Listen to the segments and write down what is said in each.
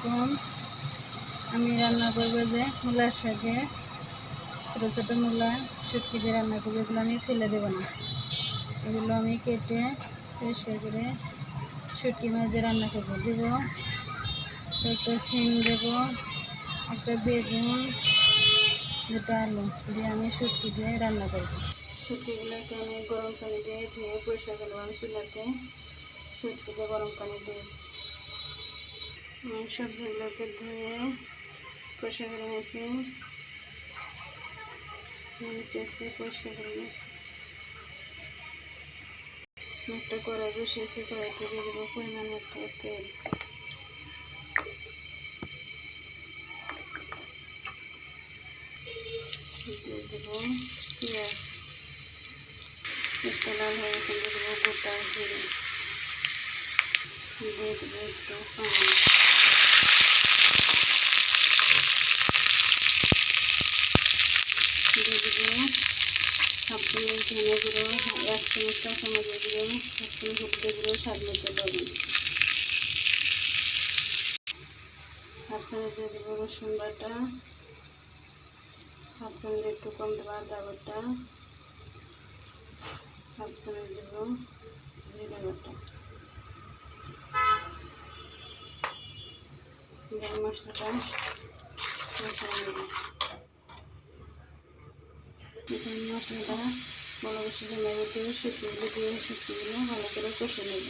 আলাইকুম। আমি রান্না করবো যে মূলার শাকে ছোটো ছোটো মূলা শুটকি দিয়ে রান্না করবো। এগুলো আমি ফেলে দেবো না, এগুলো আমি কেটে পরিষ্কার করে শুটকি মাছ দিয়ে রান্না করবো। দেবো একটা সিম, দেবো একটা বেগুন, দুটো আলু দিয়ে আমি শুটকি দিয়ে রান্না করবো। শুটকিগুলোকে আমি গরম পানি দিয়ে ধুয়ে পরিষ্কার করলাম চুলাতে। শুটকি দিয়ে গরম পানি দিয়েছি। সবজিগুলোকে ধুয়ে পরিষ্কার করে নিয়েছি, পরিষ্কার করে নিয়েছি। একটা কড়াই বসিয়েছি, কড়াইতে দিয়ে দেবো পরিমাণ একটা তেল। দিয়ে দেবো পেঁয়াজ, একটা লাল হয়ে গেছে, দিয়ে দেবো গোটা জিরে, দিয়ে দেবো একটু পানি, দিয়ে দেবো হাফ চামচ ধনে গুঁড়ো, 1 চামচ কাঁচামরিচ গুঁড়ো, 1 চামচ হলুদের গুঁড়ো, স্বাদ মতো লবণ, হাফ চামচ দিয়ে দেবো রসুন বাটা, হাফ চামচ একটু কম দেবো আদা বাটা, হাফ চামচ দেবো জিরে বাটা। গরম মশলাটা কষিয়ে নেব। এখন মশলাটা ভালো কষে দিয়ে শুটকিগুলো দিয়ে শুটকিগুলো ভালো করে কষে নেব।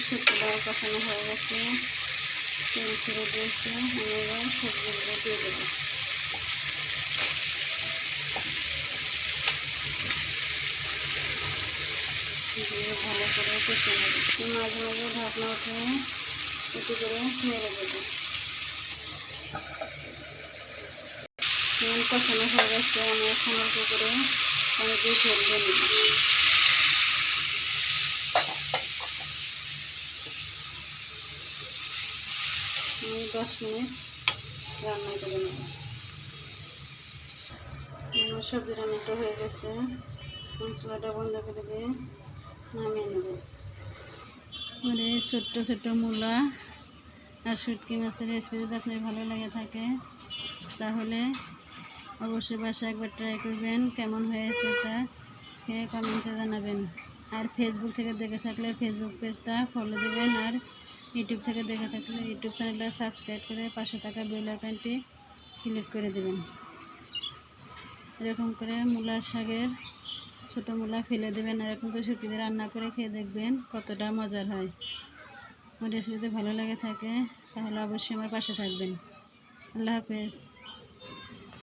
শুটকিটা কষানো হয়ে গেছে, তেল ছেড়ে দিয়েছে। আমি এবার সবজিগুলো দিয়ে দেবো। দিয়ে ভালো করে কষে নেব। মাঝে মাঝে ঢাকনা উঠে একটু করে নেড়ে দেবো। কষানো হয়ে গেছে, আমি এখন অল্প করে পানি দিয়ে ঝোল দিয়ে নেব। আমি 10 মিনিট রান্না করে নেব। আমার সবজি রান্নাটা হয়ে গেছে, চুলাটা বন্ধ করে দিয়ে নামিয়ে নেব। মানে ছোট্ট ছোট্ট মূলা আর শুটকি মাছের রেসিপি যদি আপনার ভালো লেগে থাকে তাহলে অবশ্যই বাসায় একবার ট্রাই করবেন। কেমন হয়েছে তা খেয়ে কমেন্টে জানাবেন। আর ফেসবুক থেকে দেখে থাকলে ফেসবুক পেজটা ফলো দেবেন, আর ইউটিউব থেকে দেখে থাকলে ইউটিউব চ্যানেলটা সাবস্ক্রাইব করে পাশে থাকা বেল আইকনটি ক্লিক করে দেবেন। এরকম করে মূলার শাকের ছোটো মূলা ফেলে দেবেন, আর এরকম করে শুটকি দিয়ে রান্না করে খেয়ে দেখবেন কতটা মজার হয়। আমার রেসিপি যদি ভালো লেগে থাকে তাহলে অবশ্যই আমার পাশে থাকবেন। আল্লাহ হাফেজ।